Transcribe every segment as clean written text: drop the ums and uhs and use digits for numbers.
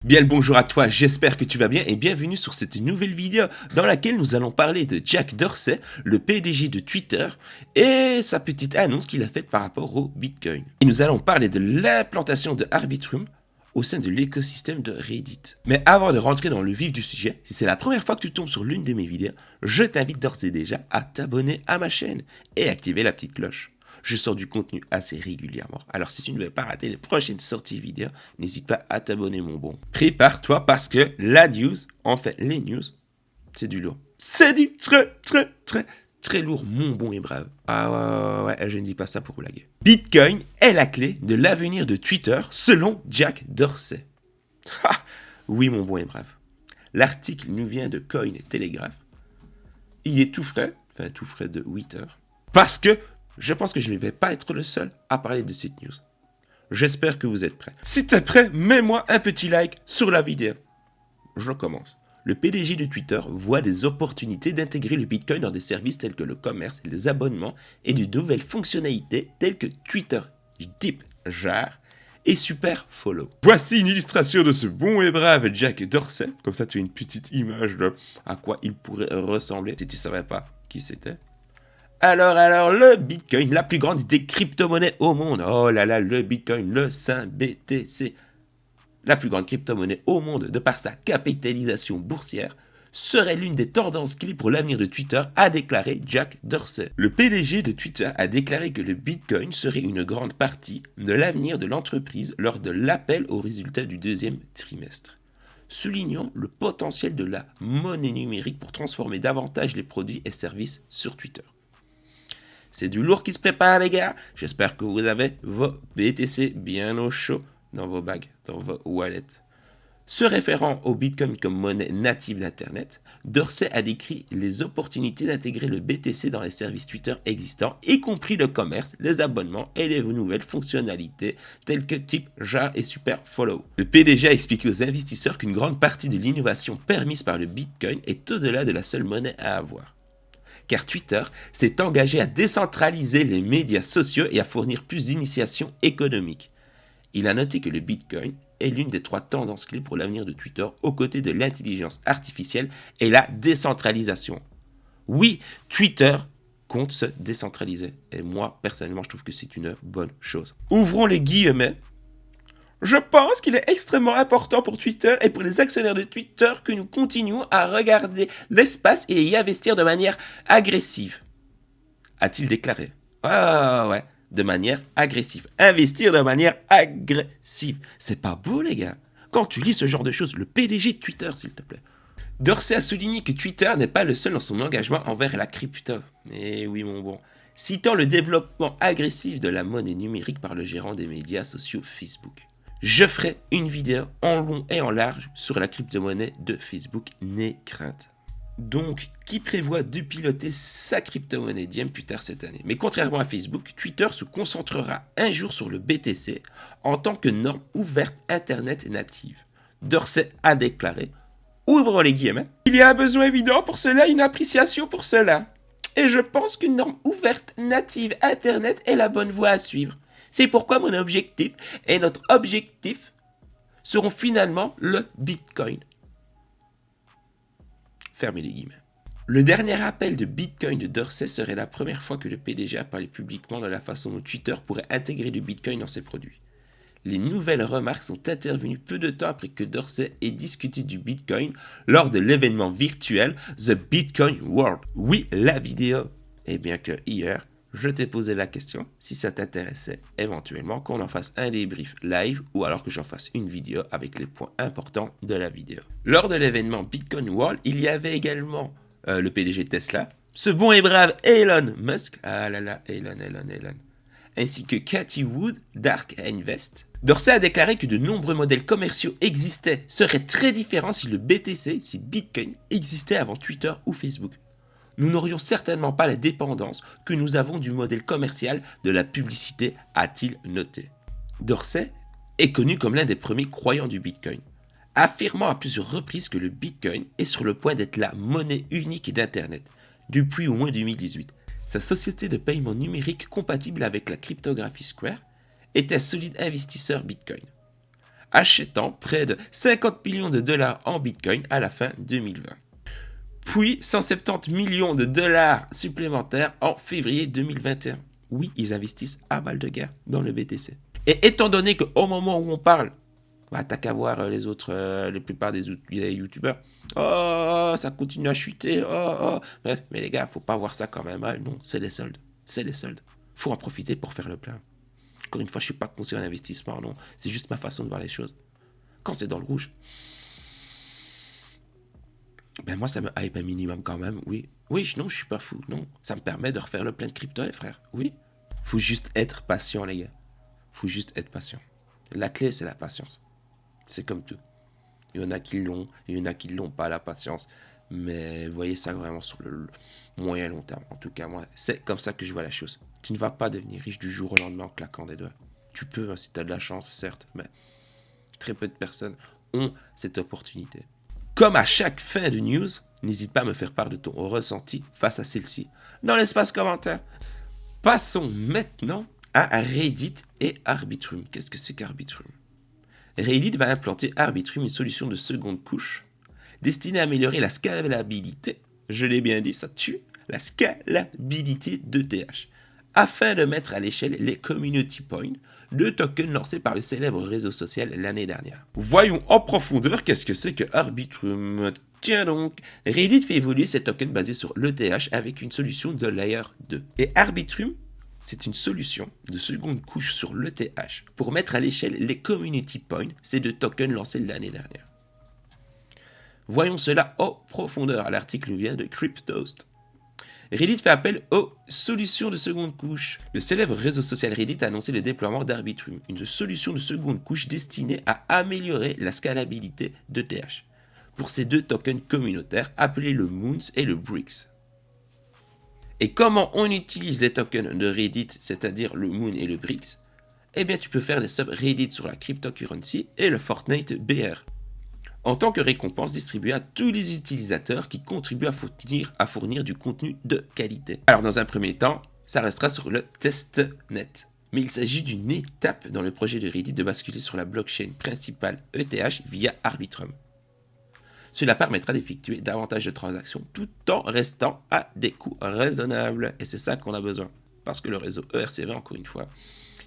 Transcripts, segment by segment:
Bien le bonjour à toi, j'espère que tu vas bien et bienvenue sur cette nouvelle vidéo dans laquelle nous allons parler de Jack Dorsey, le PDG de Twitter, et sa petite annonce qu'il a faite par rapport au Bitcoin. Et nous allons parler de l'implantation de Arbitrum au sein de l'écosystème de Reddit. Mais avant de rentrer dans le vif du sujet, si c'est la première fois que tu tombes sur l'une de mes vidéos, je t'invite d'ores et déjà à t'abonner à ma chaîne et activer la petite cloche. Je sors du contenu assez régulièrement. Alors si tu ne veux pas rater les prochaines sorties vidéo, n'hésite pas à t'abonner mon bon. Prépare-toi parce que la news, en fait les news, c'est du lourd. C'est du très lourd, mon bon et brave. Ah ouais, je ne dis pas ça pour blaguer. Bitcoin est la clé de l'avenir de Twitter selon Jack Dorsey. Ha, oui mon bon et brave. L'article nous vient de Coin et Telegraph. Il est tout frais de 8 heures. Parce que je pense que je ne vais pas être le seul à parler de cette news. J'espère que vous êtes prêts. Si tu es prêt, mets-moi un petit like sur la vidéo. Je commence. Le PDG de Twitter voit des opportunités d'intégrer le Bitcoin dans des services tels que le commerce, les abonnements et de nouvelles fonctionnalités telles que Twitter Deep Jar et Super Follow. Voici une illustration de ce bon et brave Jack Dorsey. Comme ça, tu as une petite image de à quoi il pourrait ressembler si tu ne savais pas qui c'était. Alors, le Bitcoin, la plus grande des crypto-monnaies au monde. Oh là là, le Bitcoin, le Saint BTC. La plus grande crypto-monnaie au monde, de par sa capitalisation boursière, serait l'une des tendances clés pour l'avenir de Twitter, a déclaré Jack Dorsey. Le PDG de Twitter a déclaré que le Bitcoin serait une grande partie de l'avenir de l'entreprise lors de l'appel aux résultats du deuxième trimestre, soulignant le potentiel de la monnaie numérique pour transformer davantage les produits et services sur Twitter. C'est du lourd qui se prépare, les gars. J'espère que vous avez vos BTC bien au chaud dans vos bagues, dans vos wallets. Se référant au Bitcoin comme monnaie native d'Internet, Dorsey a décrit les opportunités d'intégrer le BTC dans les services Twitter existants, y compris le commerce, les abonnements et les nouvelles fonctionnalités telles que Tip Jar et Super Follow. Le PDG a expliqué aux investisseurs qu'une grande partie de l'innovation permise par le Bitcoin est au-delà de la seule monnaie à avoir. Car Twitter s'est engagé à décentraliser les médias sociaux et à fournir plus d'initiations économiques. Il a noté que le Bitcoin est l'une des 3 tendances clés pour l'avenir de Twitter aux côtés de l'intelligence artificielle et la décentralisation. Oui, Twitter compte se décentraliser. Et moi, personnellement, je trouve que c'est une bonne chose. Ouvrons les guillemets. Je pense qu'il est extrêmement important pour Twitter et pour les actionnaires de Twitter que nous continuons à regarder l'espace et y investir de manière agressive, a-t-il déclaré. Ouais, de manière agressive. Investir de manière agressive. C'est pas beau, les gars. Quand tu lis ce genre de choses, le PDG de Twitter, s'il te plaît. Dorsey a souligné que Twitter n'est pas le seul dans son engagement envers la crypto. Eh oui, mon bon. Citant le développement agressif de la monnaie numérique par le gérant des médias sociaux Facebook. Je ferai une vidéo en long et en large sur la crypto-monnaie de Facebook, n'aie crainte. Donc, qui prévoit de piloter sa crypto-monnaie Diem plus tard cette année. Mais contrairement à Facebook, Twitter se concentrera un jour sur le BTC en tant que norme ouverte Internet native. Dorsey a déclaré, ouvrons les guillemets, il y a un besoin évident pour cela, une appréciation pour cela. Et je pense qu'une norme ouverte native Internet est la bonne voie à suivre. C'est pourquoi mon objectif et notre objectif seront finalement le Bitcoin. Fermez les guillemets. Le dernier appel de Bitcoin de Dorsey serait la première fois que le PDG a parlé publiquement de la façon dont Twitter pourrait intégrer du Bitcoin dans ses produits. Les nouvelles remarques sont intervenues peu de temps après que Dorsey ait discuté du Bitcoin lors de l'événement virtuel The Bitcoin World. Oui, la vidéo. Et bien que hier, je t'ai posé la question si ça t'intéressait éventuellement qu'on en fasse un débrief live ou alors que j'en fasse une vidéo avec les points importants de la vidéo. Lors de l'événement Bitcoin World, il y avait également le PDG de Tesla, ce bon et brave Elon Musk, ah là là, Elon, ainsi que Cathie Wood d'Ark Invest. Dorsey a déclaré que de nombreux modèles commerciaux existaient, seraient très différents si le BTC, si Bitcoin existait avant Twitter ou Facebook. Nous n'aurions certainement pas la dépendance que nous avons du modèle commercial de la publicité, a-t-il noté. Dorsey est connu comme l'un des premiers croyants du Bitcoin, affirmant à plusieurs reprises que le Bitcoin est sur le point d'être la monnaie unique d'Internet, depuis au moins 2018. Sa société de paiement numérique compatible avec la cryptographie Square est un solide investisseur Bitcoin. achetant près de 50 millions de dollars en Bitcoin à la fin 2020. Puis 170 millions de dollars supplémentaires en février 2021. Oui, ils investissent à balle de guerre dans le BTC. Et étant donné qu'au moment où on parle, bah, t'as qu'à voir les autres, la plupart des youtubeurs. Oh, ça continue à chuter. Oh. Bref, mais les gars, faut pas voir ça comme un mal. Non, c'est les soldes. C'est les soldes. Faut en profiter pour faire le plein. Encore une fois, je suis pas conseiller en investissement, non. C'est juste ma façon de voir les choses. Quand c'est dans le rouge, ben moi, ça me hype un minimum quand même, oui. Oui, non, je suis pas fou, non. Ça me permet de refaire le plein de crypto, les frères. Oui. Faut juste être patient, les gars. Faut juste être patient. La clé, c'est la patience. C'est comme tout. Il y en a qui l'ont, il y en a qui l'ont pas, la patience. Mais voyez ça vraiment sur le moyen long terme. En tout cas, moi, c'est comme ça que je vois la chose. Tu ne vas pas devenir riche du jour au lendemain en claquant des doigts. Tu peux, hein, si tu as de la chance, certes, mais très peu de personnes ont cette opportunité. Comme à chaque fin de news, n'hésite pas à me faire part de ton ressenti face à celle-ci dans l'espace commentaire. Passons maintenant à Reddit et Arbitrum. Qu'est-ce que c'est qu'Arbitrum ? Reddit va implanter Arbitrum, une solution de seconde couche destinée à améliorer la scalabilité, je l'ai bien dit, ça tue, la scalabilité d'ETH, afin de mettre à l'échelle les community points, deux tokens lancés par le célèbre réseau social l'année dernière. Voyons en profondeur qu'est-ce que c'est que Arbitrum. Tiens donc, Reddit fait évoluer ces tokens basés sur l'ETH avec une solution de Layer 2. Et Arbitrum, c'est une solution de seconde couche sur l'ETH pour mettre à l'échelle les community points, ces deux tokens lancés l'année dernière. Voyons cela en profondeur. L'article vient de Cryptost. Reddit fait appel aux solutions de seconde couche. Le célèbre réseau social Reddit a annoncé le déploiement d'Arbitrum, une solution de seconde couche destinée à améliorer la scalabilité d'ETH pour ces deux tokens communautaires appelés le Moons et le Bricks. Et comment on utilise les tokens de Reddit, c'est-à-dire le Moon et le Bricks ? Eh bien, tu peux faire des subreddits sur la cryptocurrency et le Fortnite BR, en tant que récompense distribuée à tous les utilisateurs qui contribuent à fournir du contenu de qualité. Alors, dans un premier temps, ça restera sur le testnet. Mais il s'agit d'une étape dans le projet de Reddit de basculer sur la blockchain principale ETH via Arbitrum. Cela permettra d'effectuer davantage de transactions tout en restant à des coûts raisonnables. Et c'est ça qu'on a besoin. Parce que le réseau ERC20, encore une fois,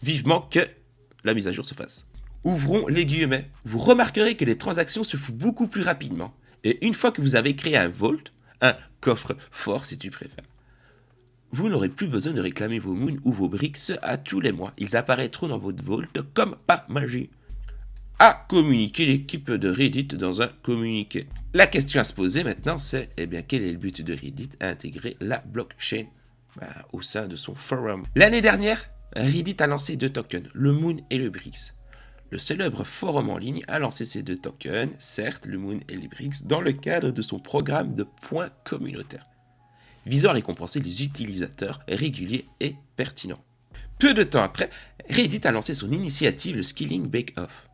vivement que la mise à jour se fasse. Ouvrons les guillemets. Vous remarquerez que les transactions se font beaucoup plus rapidement. Et une fois que vous avez créé un vault, un coffre-fort si tu préfères, vous n'aurez plus besoin de réclamer vos moons ou vos bricks à tous les mois. Ils apparaîtront dans votre vault comme par magie. A communiqué l'équipe de Reddit dans un communiqué. La question à se poser maintenant, c'est quel est le but de Reddit à intégrer la blockchain au sein de son forum. L'année dernière, Reddit a lancé deux tokens, le Moon et le Bricks. Le célèbre forum en ligne a lancé ces deux tokens, certes le Moon et les Bricks, dans le cadre de son programme de points communautaires, visant à récompenser les utilisateurs réguliers et pertinents. Peu de temps après, Reddit a lancé son initiative, le Scaling Bake-Off,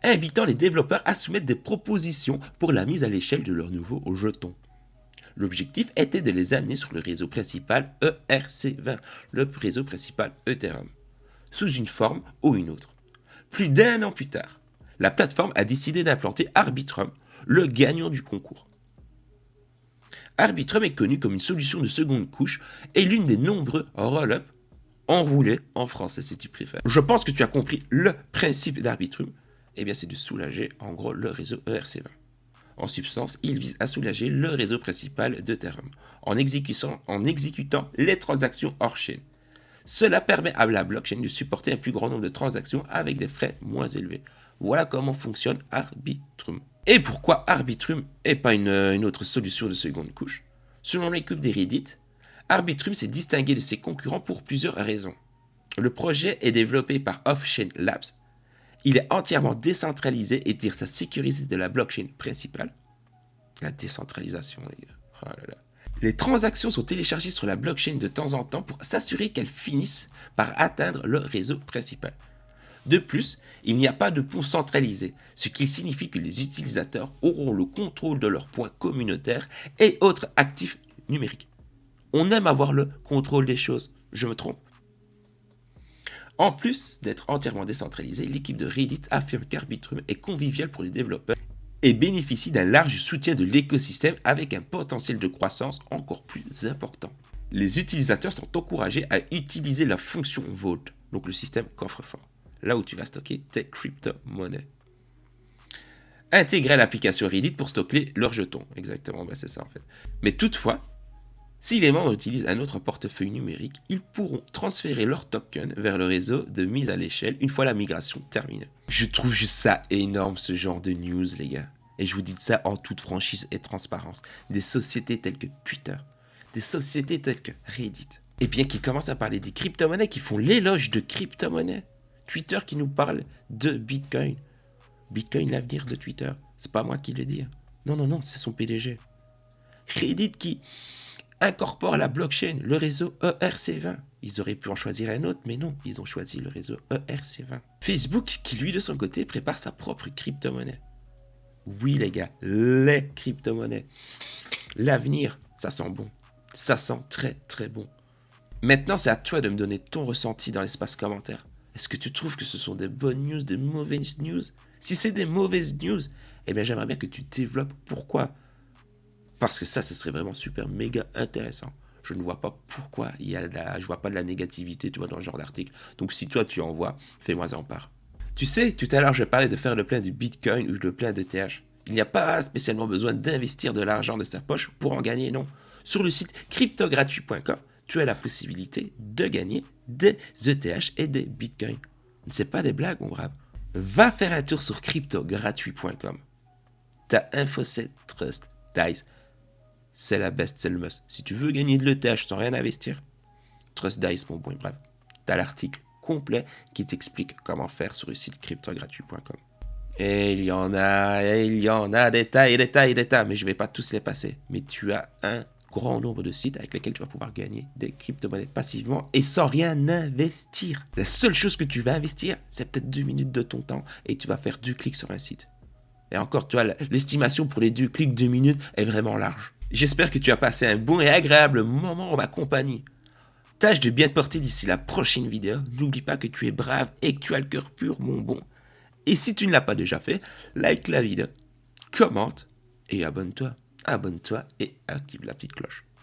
invitant les développeurs à soumettre des propositions pour la mise à l'échelle de leurs nouveaux jetons. L'objectif était de les amener sur le réseau principal ERC20, le réseau principal Ethereum, sous une forme ou une autre. Plus d'un an plus tard, la plateforme a décidé d'implanter Arbitrum, le gagnant du concours. Arbitrum est connu comme une solution de seconde couche et l'une des nombreux roll-up enroulés en français si tu préfères. Je pense que tu as compris le principe d'Arbitrum. C'est de soulager en gros le réseau ERC20. En substance, il vise à soulager le réseau principal d'Ethereum en exécutant les transactions hors-chain. Cela permet à la blockchain de supporter un plus grand nombre de transactions avec des frais moins élevés. Voilà comment fonctionne Arbitrum. Et pourquoi Arbitrum et pas une autre solution de seconde couche ? Selon l'équipe des Reddit, Arbitrum s'est distingué de ses concurrents pour plusieurs raisons. Le projet est développé par Offchain Labs. Il est entièrement décentralisé et tire sa sécurité de la blockchain principale. La décentralisation, les gars. Oh là là. Les transactions sont téléchargées sur la blockchain de temps en temps pour s'assurer qu'elles finissent par atteindre le réseau principal. De plus, il n'y a pas de pont centralisé, ce qui signifie que les utilisateurs auront le contrôle de leurs points communautaires et autres actifs numériques. On aime avoir le contrôle des choses, je me trompe ? En plus d'être entièrement décentralisée, l'équipe de Reddit affirme qu'Arbitrum est convivial pour les développeurs et bénéficie d'un large soutien de l'écosystème avec un potentiel de croissance encore plus important. Les utilisateurs sont encouragés à utiliser la fonction Vault, donc le système coffre-fort, là où tu vas stocker tes crypto-monnaies. Intégrer l'application Reddit pour stocker leurs jetons, exactement, c'est ça en fait. Mais toutefois, si les membres utilisent un autre portefeuille numérique, ils pourront transférer leurs tokens vers le réseau de mise à l'échelle une fois la migration terminée. Je trouve juste ça énorme ce genre de news les gars. Et je vous dis ça en toute franchise et transparence. Des sociétés telles que Twitter, des sociétés telles que Reddit, et bien qui commencent à parler des crypto-monnaies, qui font l'éloge de crypto-monnaies. Twitter qui nous parle de Bitcoin. Bitcoin l'avenir de Twitter. C'est pas moi qui le dis. Non, c'est son PDG. Reddit qui incorpore la blockchain, le réseau ERC20. Ils auraient pu en choisir un autre, mais non, ils ont choisi le réseau ERC20. Facebook qui, lui, de son côté, prépare sa propre crypto-monnaie. Oui, les gars, les crypto-monnaies. L'avenir, ça sent bon. Ça sent très, très bon. Maintenant, c'est à toi de me donner ton ressenti dans l'espace commentaire. Est-ce que tu trouves que ce sont des bonnes news, des mauvaises news? Si c'est des mauvaises news, eh bien, j'aimerais bien que tu développes pourquoi. Parce que ça, ce serait vraiment super méga intéressant. Je ne vois pas pourquoi je vois pas de la négativité, tu vois, dans ce genre d'article. Donc si toi tu en vois, fais-moi en part. Tu sais, tout à l'heure je parlais de faire le plein du Bitcoin ou le plein d'ETH. Il n'y a pas spécialement besoin d'investir de l'argent de sa poche pour en gagner, non. Sur le site cryptogratuit.com, tu as la possibilité de gagner des ETH et des Bitcoins. C'est pas des blagues, mon brave. Va faire un tour sur cryptogratuit.com. T'as Infosec, Trust, Dice. C'est la best, c'est le must. Si tu veux gagner de l'ETH sans rien investir, Trust Dice, mon bon, bref. T'as l'article complet qui t'explique comment faire sur le site cryptogratuit.com. Et il y en a des tas, mais je vais pas tous les passer. Mais tu as un grand nombre de sites avec lesquels tu vas pouvoir gagner des crypto-monnaies passivement et sans rien investir. La seule chose que tu vas investir, c'est peut-être 2 minutes de ton temps et tu vas faire 2 clics sur un site. Et encore, tu vois, l'estimation pour les 2 clics 2 minutes est vraiment large. J'espère que tu as passé un bon et agréable moment en ma compagnie. Tâche de bien te porter d'ici la prochaine vidéo. N'oublie pas que tu es brave et que tu as le cœur pur, mon bon. Et si tu ne l'as pas déjà fait, like la vidéo, commente et abonne-toi. Abonne-toi et active la petite cloche.